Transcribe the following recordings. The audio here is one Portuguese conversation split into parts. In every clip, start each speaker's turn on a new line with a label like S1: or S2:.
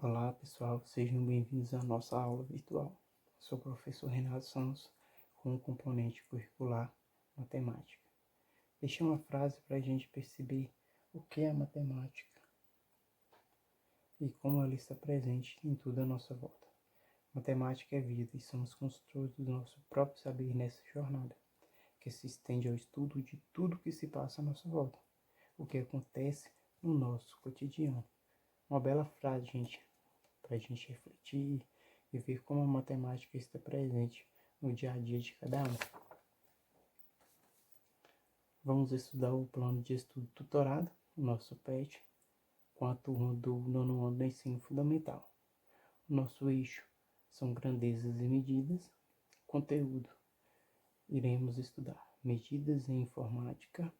S1: Olá pessoal, sejam bem-vindos à nossa aula virtual. Sou o professor Renato Santos, com o componente curricular Matemática. Deixei uma frase para a gente perceber o que é matemática e como ela está presente em toda a nossa volta. Matemática é vida e somos construtores do nosso próprio saber nessa jornada, que se estende ao estudo de tudo que se passa à nossa volta, o que acontece no nosso cotidiano. Uma bela frase, gente, para a gente refletir e ver como a matemática está presente no dia a dia de cada um. Vamos estudar o plano de estudo tutorado, o nosso PET, com a turma do nono ano do ensino fundamental. O nosso eixo são grandezas e medidas. Conteúdo: iremos estudar medidas em informática,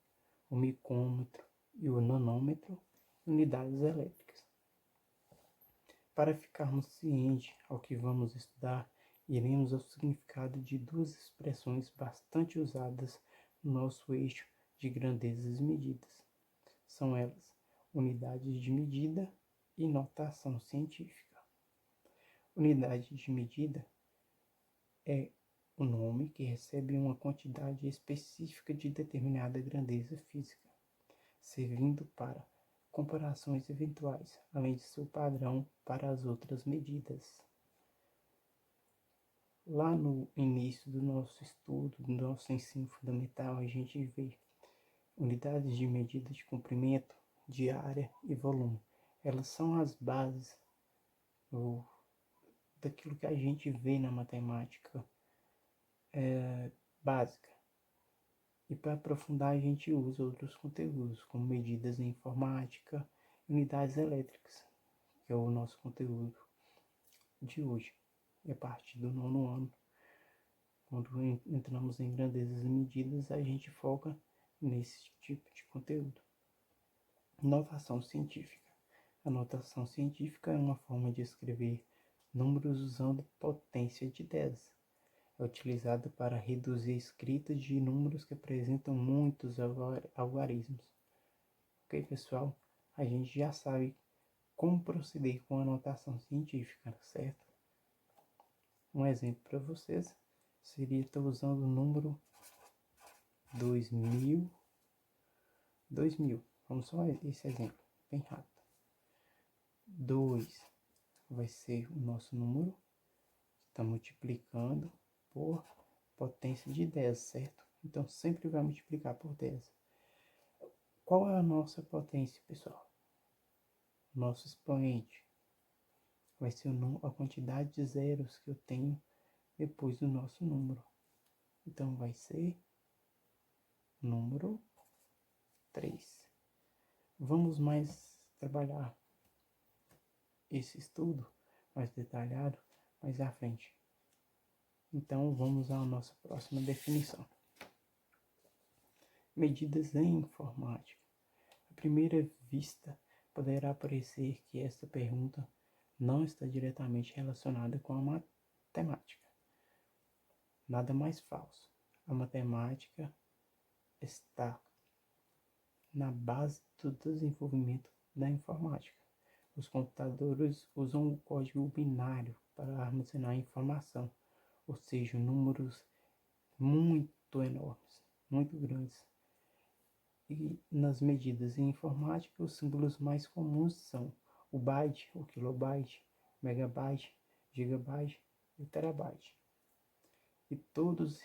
S1: o micrômetro e o nanômetro, unidades elétricas. Para ficarmos cientes ao que vamos estudar, iremos ao significado de duas expressões bastante usadas no nosso eixo de grandezas e medidas. São elas unidades de medida e notação científica. Unidade de medida é o nome que recebe uma quantidade específica de determinada grandeza física, servindo para comparações eventuais, além de seu padrão para as outras medidas. Lá no início do nosso estudo, do nosso ensino fundamental, a gente vê unidades de medida de comprimento, de área e volume. Elas são as bases daquilo que a gente vê na matemática básica. E para aprofundar, a gente usa outros conteúdos, como medidas em informática, unidades elétricas, que é o nosso conteúdo de hoje. E a partir do nono ano, quando entramos em grandezas e medidas, a gente foca nesse tipo de conteúdo. Notação científica. A notação científica é uma forma de escrever números usando potência de 10. É utilizada para reduzir a escrita de números que apresentam muitos algarismos. Ok, pessoal? A gente já sabe como proceder com a notação científica, certo? Um exemplo para vocês seria estar usando o número 2000. Vamos só esse exemplo, bem rápido. 2 vai ser o nosso número, está multiplicando por potência de 10, certo? Então sempre vai multiplicar por 10. Qual é a nossa potência, pessoal? Nosso expoente vai ser a quantidade de zeros que eu tenho depois do nosso número. Então vai ser número 3. Vamos mais trabalhar esse estudo mais detalhado mais à frente. Então vamos à nossa próxima definição. Medidas em informática. À primeira vista, poderá parecer que esta pergunta não está diretamente relacionada com a matemática. Nada mais falso. A matemática está na base do desenvolvimento da informática. Os computadores usam o código binário para armazenar informação, ou seja, números muito enormes, muito grandes. E nas medidas em informática, os símbolos mais comuns são o byte, o kilobyte, megabyte, gigabyte e terabyte. E todos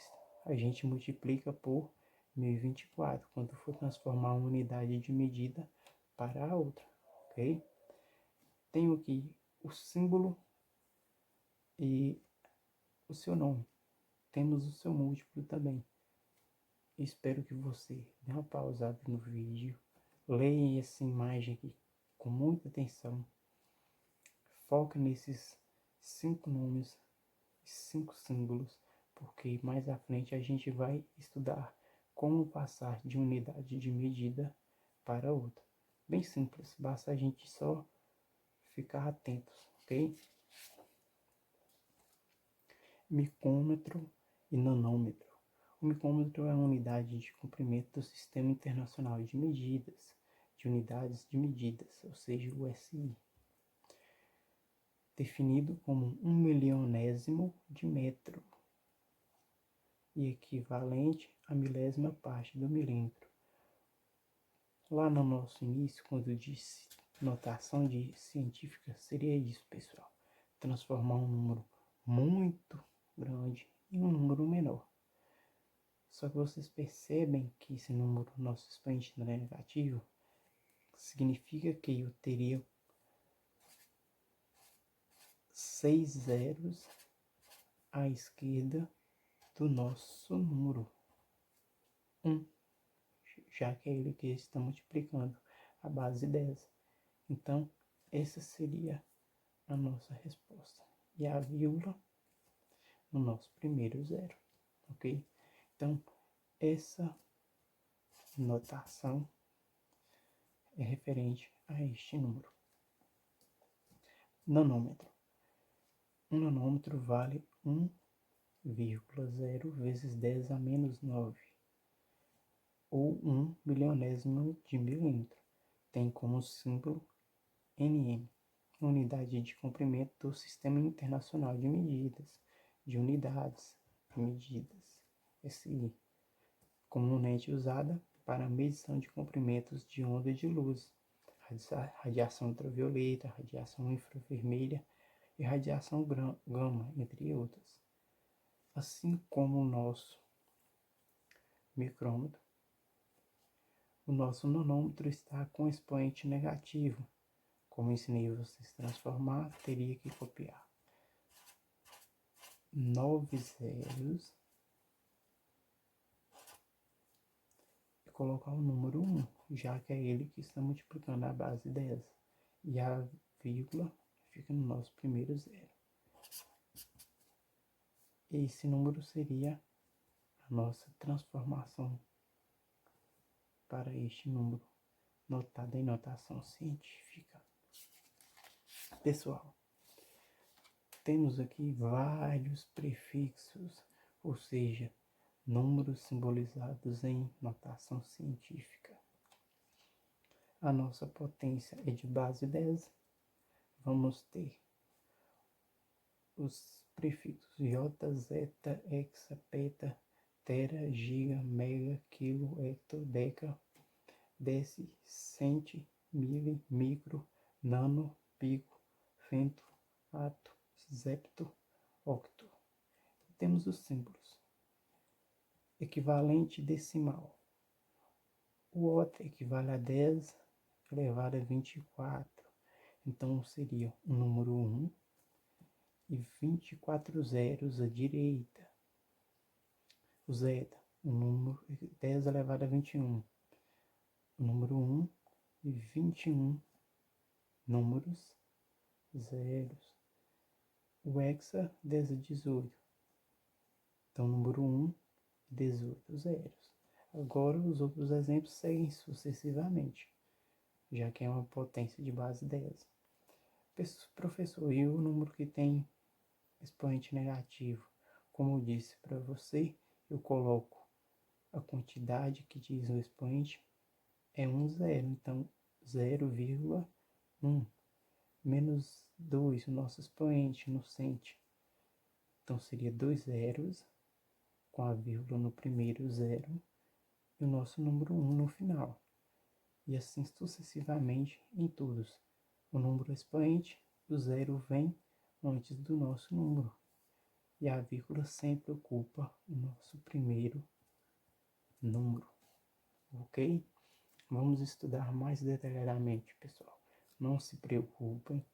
S1: a gente multiplica por 1024 quando for transformar uma unidade de medida para a outra, ok? Tenho aqui o símbolo e o seu nome. Temos o seu múltiplo também. Espero que você dê uma pausada no vídeo, leia essa imagem aqui com muita atenção, foca nesses 5 nomes, 5 símbolos, porque mais à frente a gente vai estudar como passar de unidade de medida para outra. Bem simples, basta a gente só ficar atentos, ok? Micrômetro e nanômetro. O micrômetro é uma unidade de comprimento do Sistema Internacional de Medidas, de Unidades de Medidas, ou seja, o SI. definido como 1 milionésimo de metro e equivalente à milésima parte do milímetro. Lá no nosso início, quando eu disse notação científica, seria isso, pessoal. Transformar um número muito grande em um número menor. Só que vocês percebem que esse número, nosso expoente não é negativo, significa que eu teria 6 zeros à esquerda do nosso número 1, já que é ele que está multiplicando a base 10. Então, essa seria a nossa resposta. E a vírgula no nosso primeiro zero, ok? Então, essa notação é referente a este número. Nanômetro. Um nanômetro vale 1,0 vezes 10 a menos 9, ou 1 milionésimo de milímetro. Tem como símbolo nm, unidade de comprimento do Sistema Internacional de Medidas de Unidades e Medidas, SI, comumente usada para a medição de comprimentos de onda de luz, radiação ultravioleta, radiação infravermelha e radiação gama, entre outras. Assim como o nosso micrômetro, o nosso nanômetro está com expoente negativo. Como ensinei vocês a transformar, teria que copiar 9 zeros e colocar o número 1, já que é ele que está multiplicando a base 10. E a vírgula fica no nosso primeiro zero. Esse número seria a nossa transformação para este número, notado em notação científica. Pessoal, temos aqui vários prefixos, ou seja, números simbolizados em notação científica. A nossa potência é de base 10. Vamos ter os prefixos j, zeta, hexa, peta, tera, giga, mega, quilo, hecto, deca, deci, centi, mili, micro, nano, pico, femto, ato, septo, octo. Temos os símbolos. Equivalente decimal. O otro equivale a 10 elevado a 24. Então, seria o número 1 e 24 zeros à direita. O zeta, o número 10 elevado a 21. O número 1 e 21 números zeros. O hexa, 10 a 18. Então, número 1 e 18 zeros. Agora, os outros exemplos seguem sucessivamente, já que é uma potência de base 10. Professor, e o número que tem expoente negativo? Como eu disse para você, eu coloco a quantidade que diz no expoente é um zero, então 0,1 menos 2, o nosso expoente no cente. Então seria 2 zeros com a vírgula no primeiro zero e o nosso número 1 no final. E assim sucessivamente em todos. O número expoente, o zero vem antes do nosso número. E a vírgula sempre ocupa o nosso primeiro número. Ok? Vamos estudar mais detalhadamente, pessoal. Não se preocupem.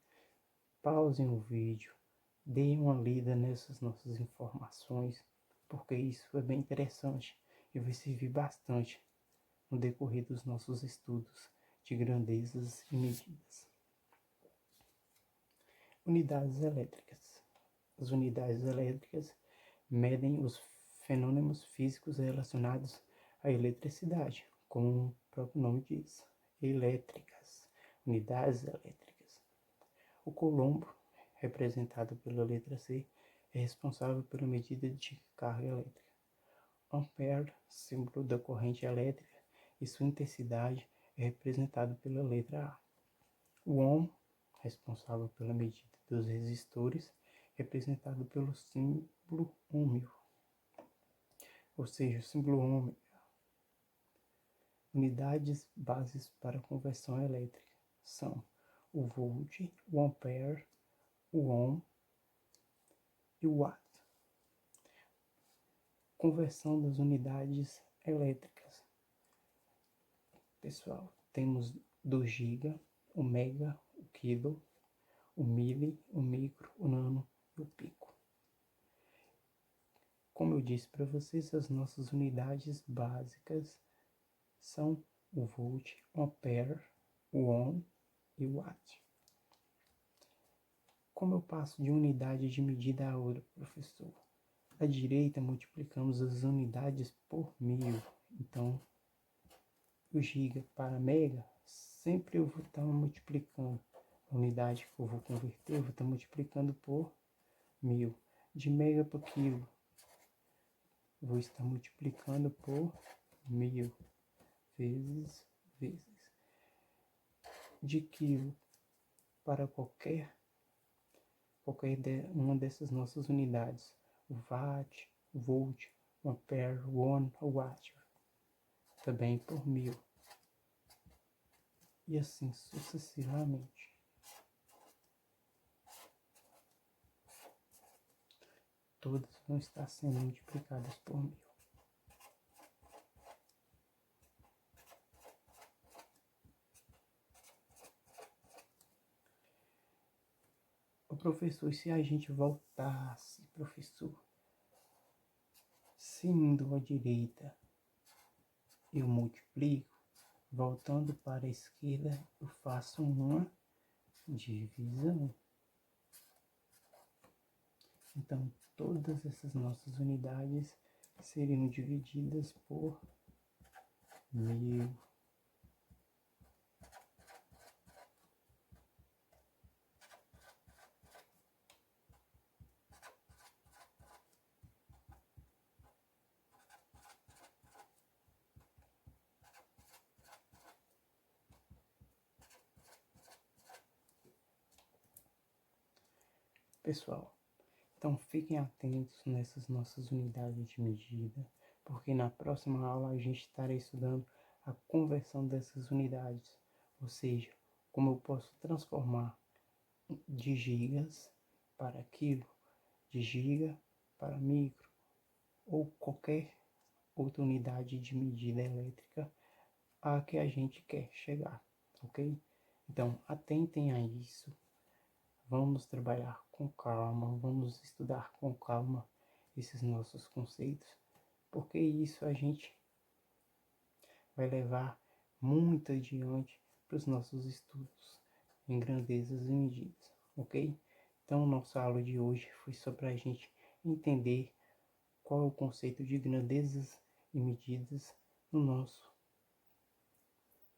S1: Pausem o vídeo. Deem uma lida nessas nossas informações, porque isso é bem interessante e vai servir bastante no decorrer dos nossos estudos de grandezas e medidas. Unidades elétricas. As unidades elétricas medem os fenômenos físicos relacionados à eletricidade, como o próprio nome diz, elétricas, unidades elétricas. O coulombo, representado pela letra C, é responsável pela medida de carga elétrica. Ampere, símbolo da corrente elétrica, e sua intensidade é representado pela letra A. O ohm, responsável pela medida dos resistores, representado pelo símbolo ohmio, ou seja, o símbolo ohmio. Unidades bases para conversão elétrica são o volt, o ampere, o ohm e o watt. Conversão das unidades elétricas. Pessoal, temos do giga, o mega, o quilo, o mili, o micro, o nano e o pico. Como eu disse para vocês, as nossas unidades básicas são o volt, o ampere, o ohm e o watt. Como eu passo de unidade de medida a outra, professor? À direita multiplicamos as unidades por 1000. Então, o giga para mega, sempre eu vou estar multiplicando. A unidade que eu vou converter, eu vou estar multiplicando por 1000. De mega para quilo, vou estar multiplicando por 1000 vezes. De quilo para qualquer uma dessas nossas unidades, o watt, o volt, o ampere, o ohm, o watt, também por 1000. E assim sucessivamente. Todas vão estar sendo multiplicadas por 1000. O professor, se a gente voltasse, professor, se indo à direita, eu multiplico, voltando para a esquerda, eu faço uma divisão. Então, todas essas nossas unidades seriam divididas por 1000. Pessoal, então fiquem atentos nessas nossas unidades de medida, porque na próxima aula a gente estará estudando a conversão dessas unidades, ou seja, como eu posso transformar de gigas para quilo, de giga para micro, ou qualquer outra unidade de medida elétrica a que a gente quer chegar, ok? Então, atentem a isso. Vamos trabalhar com calma, vamos estudar com calma esses nossos conceitos, porque isso a gente vai levar muito adiante para os nossos estudos em grandezas e medidas, ok? Então, nossa aula de hoje foi só para a gente entender qual é o conceito de grandezas e medidas no nosso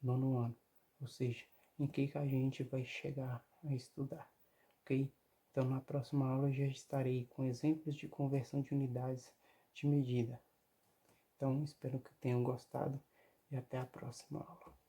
S1: nono ano, ou seja, em que a gente vai chegar a estudar. Ok? Então, na próxima aula já estarei com exemplos de conversão de unidades de medida. Então, espero que tenham gostado e até a próxima aula.